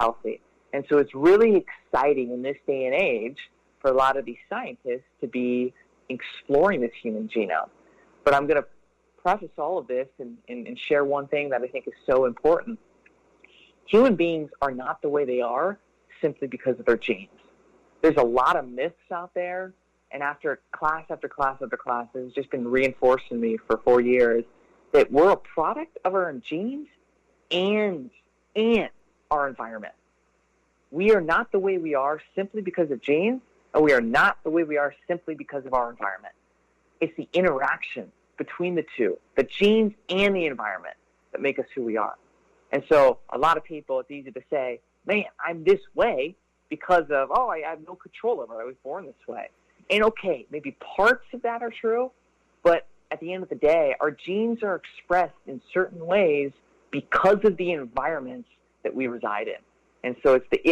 healthy. And so it's really exciting in this day and age for a lot of these scientists to be exploring this human genome. But I'm going to preface all of this and share one thing that I think is so important. Human beings are not the way they are simply because of their genes. There's a lot of myths out there, and after class after class after class, it's just been reinforced in me for 4 years that we're a product of our genes and our environment. We are not the way we are simply because of genes, and we are not the way we are simply because of our environment. It's the interaction between the two, the genes and the environment, that make us who we are. And so a lot of people, it's easy to say, man, I'm this way because of, I have no control over it. I was born this way. And okay, maybe parts of that are true, but at the end of the day, our genes are expressed in certain ways because of the environments that we reside in. And so it's the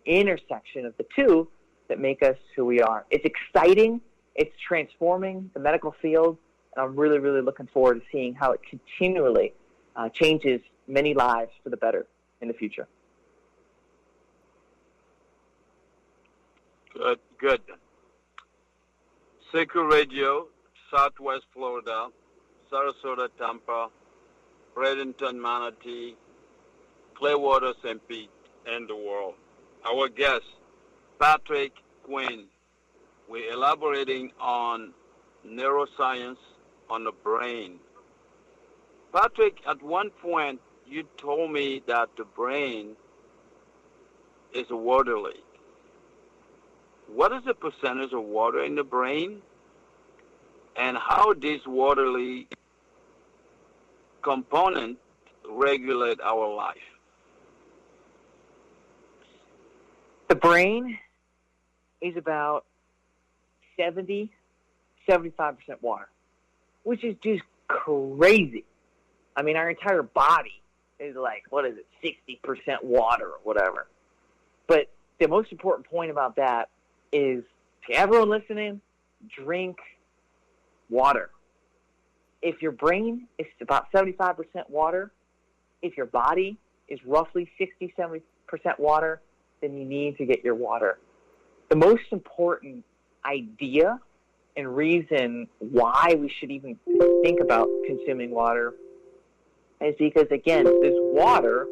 intersection of the two that make us who we are. It's exciting. It's transforming the medical field. And I'm really, really looking forward to seeing how it continually changes many lives for the better in the future. Good. Secu Radio, Southwest Florida, Sarasota, Tampa, Bradenton, Manatee, Clearwater, St. Pete, and the world. Our guest, Patrick Quinn. We're elaborating on neuroscience on the brain. Patrick, at one point, you told me that the brain is a water lake. What is the percentage of water in the brain, and how this water lake component regulate our life? The brain is about 70, 75% water, which is just crazy. I mean, our entire body is like, 60% water or whatever. But the most important point about that is, to everyone listening, drink water. If your brain is about 75% water, if your body is roughly 60, 70% water, then you need to get your water. The most important idea and reason why we should even think about consuming water is because, again, this water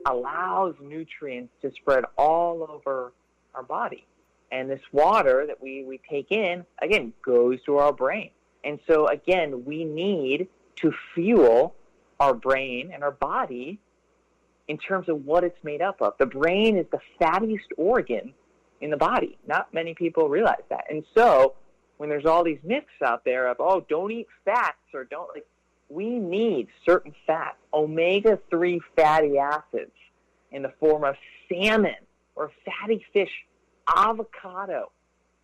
allows nutrients to spread all over our body. And this water that we take in, again, goes to our brain. And so, again, we need to fuel our brain and our body in terms of what it's made up of. The brain is the fattiest organ in the body. Not many people realize that. And so when there's all these myths out there of, don't eat fats or we need certain fats, omega-3 fatty acids in the form of salmon or fatty fish, avocado.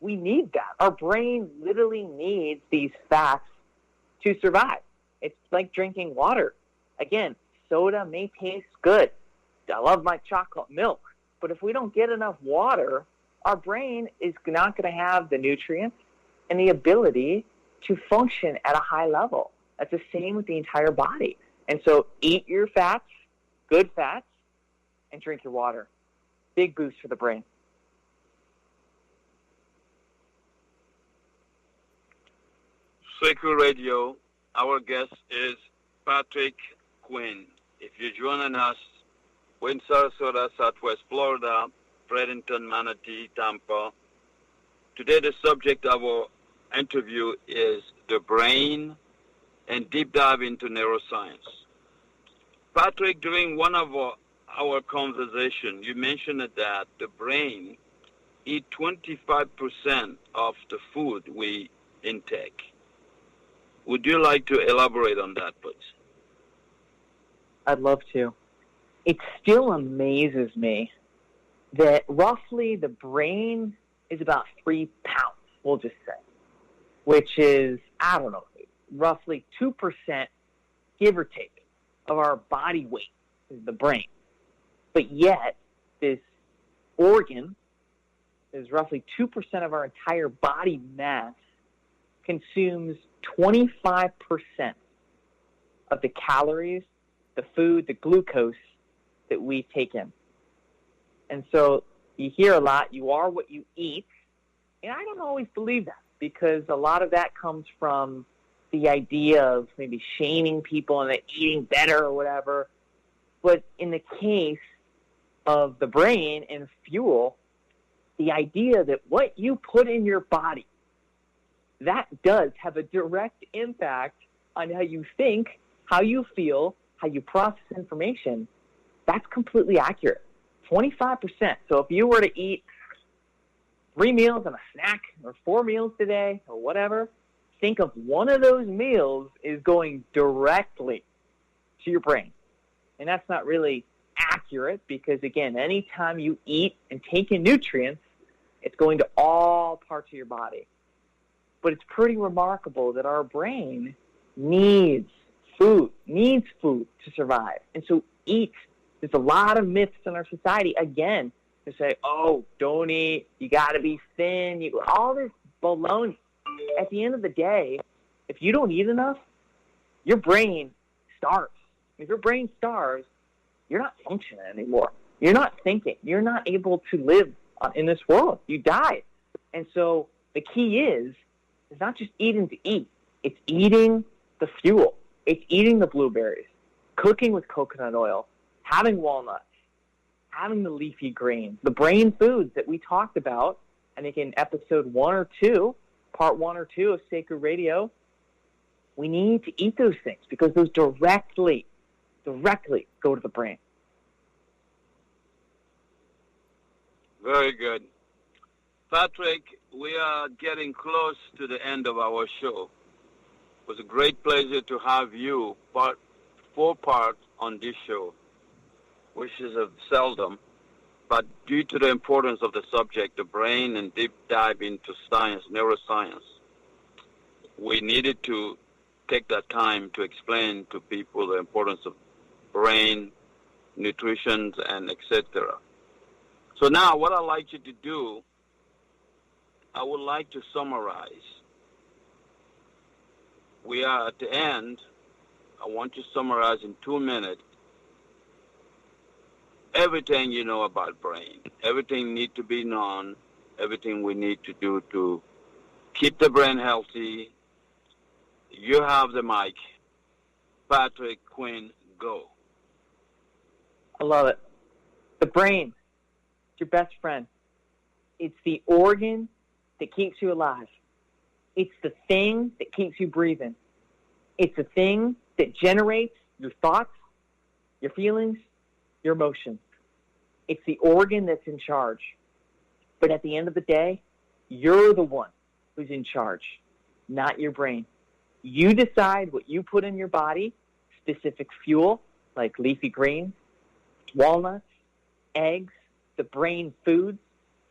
We need that. Our brain literally needs these fats to survive. It's like drinking water. Again, soda may taste good. I love my chocolate milk. But if we don't get enough water, our brain is not going to have the nutrients and the ability to function at a high level. That's the same with the entire body. And so eat your fats, good fats, and drink your water. Big boost for the brain. Secu Radio, our guest is Patrick Quinn. If you're joining us, we're in Sarasota, Southwest Florida, Bradenton, Manatee, Tampa. Today the subject of our interview is the brain and deep dive into neuroscience. Patrick, during one of our conversation, you mentioned that the brain eats 25% of the food we intake. Would you like to elaborate on that, please? I'd love to. It still amazes me that roughly the brain is about 3 pounds, we'll just say, which is, roughly 2%, give or take, of our body weight is the brain. But yet, this organ is roughly 2% of our entire body mass, consumes 25% of the calories, the food, the glucose that we take in. And so you hear a lot, you are what you eat. And I don't always believe that, because a lot of that comes from the idea of maybe shaming people and eating better or whatever. But in the case of the brain and fuel, the idea that what you put in your body, that does have a direct impact on how you think, how you feel, how you process information. That's completely accurate. 25%. So if you were to eat 3 meals and a snack, or 4 meals today, or whatever, think of one of those meals is going directly to your brain. And that's not really accurate, because, again, anytime you eat and take in nutrients, it's going to all parts of your body. But it's pretty remarkable that our brain needs food to survive. And so eat. There's a lot of myths in our society, again, to say, oh, don't eat, you got to be thin, all this baloney. At the end of the day, if you don't eat enough, your brain starves. If your brain starves, you're not functioning anymore. You're not thinking. You're not able to live in this world. You die. And so the key is, it's not just eating to eat. It's eating the fuel. It's eating the blueberries, cooking with coconut oil, having walnuts, having the leafy greens, the brain foods that we talked about, I think in episode 1 or 2, part 1 or 2 of Sacred Radio. We need to eat those things because those directly go to the brain. Very good. Patrick, we are getting close to the end of our show. It was a great pleasure to have you, 4 parts on this show, which is seldom, but due to the importance of the subject, the brain, and deep dive into science, neuroscience, we needed to take that time to explain to people the importance of brain, nutrition, and etc. So now what I'd like you to do, I would like to summarize. We are at the end. I want you to summarize in 2 minutes everything you know about brain, everything need to be known, everything we need to do to keep the brain healthy. You have the mic. Patrick, Quinn, go. I love it. The brain, it's your best friend. It's the organ that keeps you alive. It's the thing that keeps you breathing. It's the thing that generates your thoughts, your feelings, your emotions. It's the organ that's in charge. But at the end of the day, you're the one who's in charge, not your brain. You decide what you put in your body, specific fuel, like leafy greens, walnuts, eggs, the brain foods.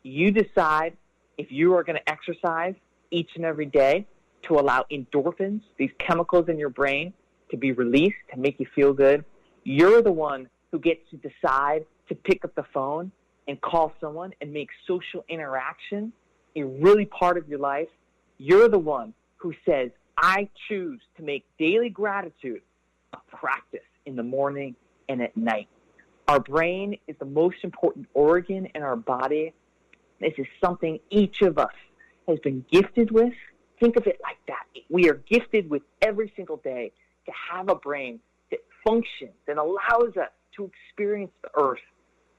You decide if you are going to exercise each and every day to allow endorphins, these chemicals in your brain, to be released, to make you feel good. You're the one who gets to decide to pick up the phone and call someone and make social interaction a really part of your life. You're the one who says, I choose to make daily gratitude a practice in the morning and at night. Our brain is the most important organ in our body. This is something each of us has been gifted with. Think of it like that. We are gifted with every single day to have a brain that functions and allows us to experience the earth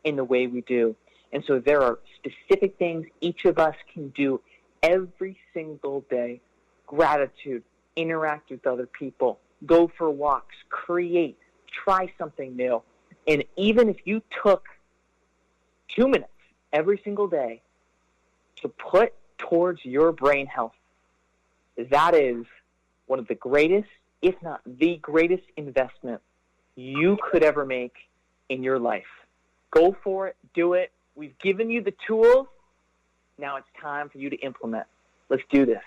in the way we do. And so there are specific things each of us can do every single day. Gratitude, interact with other people, go for walks, create, try something new. And even if you took 2 minutes every single day to put towards your brain health, that is one of the greatest, if not the greatest investment you could ever make in your life. Go for it. Do it. We've given you the tools. Now it's time for you to implement. Let's do this.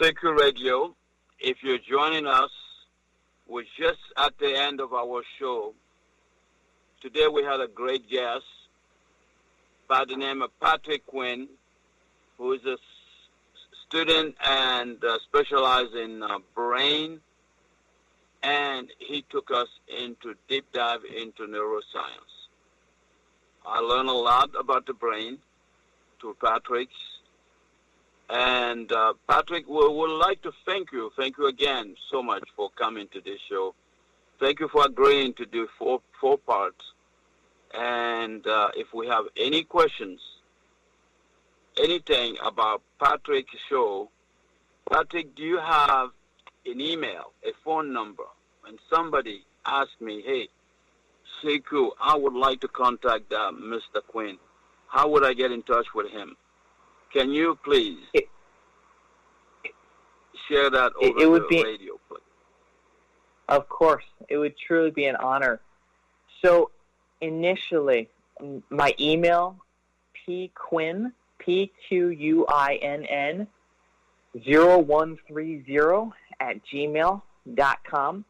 Sacred Radio, if you're joining us, we're just at the end of our show. Today we had a great guest by the name of Patrick Quinn, who is a student and specializes in brain and he took us into deep dive into neuroscience. I learned a lot about the brain through Patrick's. And Patrick, we would like to thank you. Thank you again so much for coming to this show. Thank you for agreeing to do four parts. And if we have any questions, anything about Patrick's show, Patrick, do you have an email, a phone number? When somebody asks me, hey, Sekou, I would like to contact Mr. Quinn. How would I get in touch with him? Can you please share that over the radio, please? Of course. It would truly be an honor. So initially, my email, pquinn, PQUINN, 0130 @gmail.com.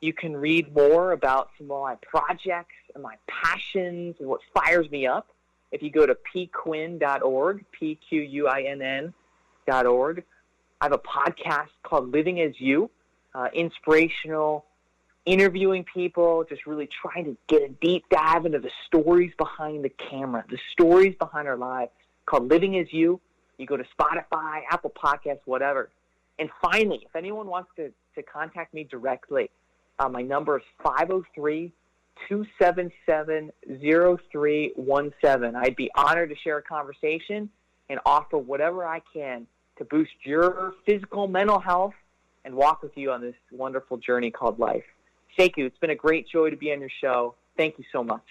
You can read more about some of my projects and my passions and what fires me up if you go to pquinn.org, PQUINN.org. I have a podcast called Living as You, inspirational, interviewing people, just really trying to get a deep dive into the stories behind the camera, the stories behind our lives, called Living as You. You go to Spotify, Apple Podcasts, whatever. And finally, if anyone wants to contact me directly, my number is 503-277-0317. I'd be honored to share a conversation and offer whatever I can to boost your physical, mental health and walk with you on this wonderful journey called life. Sekou, it's been a great joy to be on your show. Thank you so much.